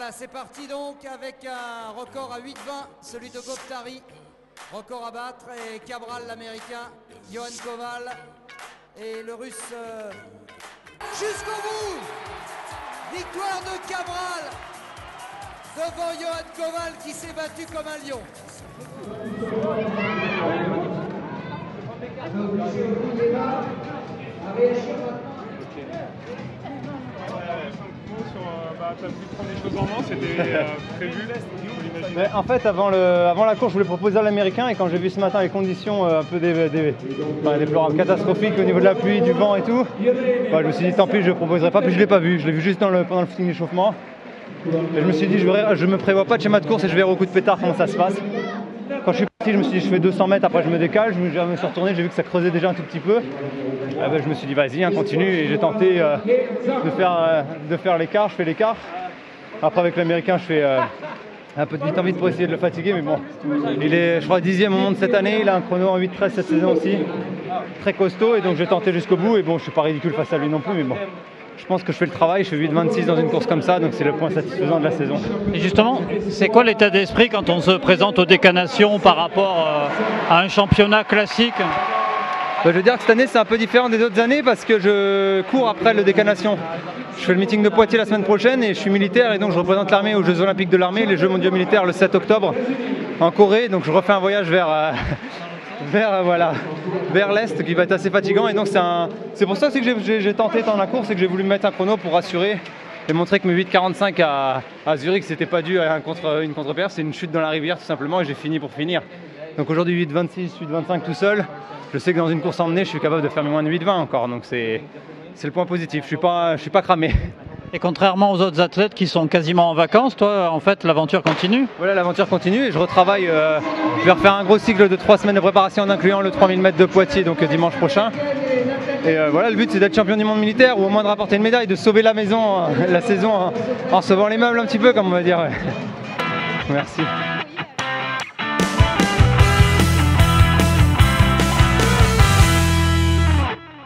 Voilà, c'est parti donc avec un record à 8,20, celui de Goptari. Record à battre, et Cabral l'américain, Johan Koval et le russe jusqu'au bout. Victoire de Cabral devant Johan Koval qui s'est battu comme un lion. T'as pu prendre les choses en main, c'était prévu. Mais en fait, avant la course, je voulais proposer à l'américain, et quand j'ai vu ce matin les conditions un peu déplorables, catastrophiques au niveau de la pluie, du vent et tout, bah, je me suis dit tant pis, je ne proposerai pas. Puis je ne l'ai pas vu, je l'ai vu juste pendant le footing d'échauffement. Et je me suis dit, je me prévois pas de schéma de course et je verrai au coup de pétard comment ça se passe. Quand je suis parti, je me suis dit, je fais 200 mètres, après je me décale, je me suis retourné, j'ai vu que ça creusait déjà un tout petit peu. Ben, je me suis dit, vas-y, continue, et j'ai tenté de faire l'écart, je fais l'écart. Après, avec l'américain, je fais un peu de vite en vite pour essayer de le fatiguer, mais bon, il est, je crois, 10e au monde cette année, il a un chrono en 8,13 cette saison aussi, très costaud, et donc j'ai tenté jusqu'au bout, et bon, je suis pas ridicule face à lui non plus, mais bon. Je pense que je fais le travail, je fais 8,26 dans une course comme ça, donc c'est le point satisfaisant de la saison. Et justement, c'est quoi l'état d'esprit quand on se présente aux décanations par rapport à un championnat classique? Je veux dire que cette année c'est un peu différent des autres années parce que je cours après le décanation. Je fais le meeting de Poitiers la semaine prochaine et je suis militaire, et donc je représente l'armée aux Jeux Olympiques de l'armée, les Jeux mondiaux militaires le 7 octobre en Corée, donc je refais un voyage vers l'Est qui va être assez fatigant, et donc c'est pour ça aussi que j'ai tenté dans la course et que j'ai voulu me mettre un chrono pour rassurer et montrer que mes 8,45 à Zurich c'était pas dû à une contre-perf, c'est une chute dans la rivière tout simplement, et j'ai fini pour finir. Donc aujourd'hui 8,26, 8,25 tout seul, je sais que dans une course emmenée je suis capable de faire moins de 8,20 encore, donc c'est le point positif, je suis pas cramé. Et contrairement aux autres athlètes qui sont quasiment en vacances, toi, en fait, l'aventure continue? Voilà, l'aventure continue, et je retravaille. Je vais refaire un gros cycle de 3 semaines de préparation en incluant le 3000 mètres de Poitiers, donc dimanche prochain. Et voilà, le but c'est d'être champion du monde militaire, ou au moins de rapporter une médaille, de sauver la maison, la saison en sauvant les meubles un petit peu, comme on va dire. Merci.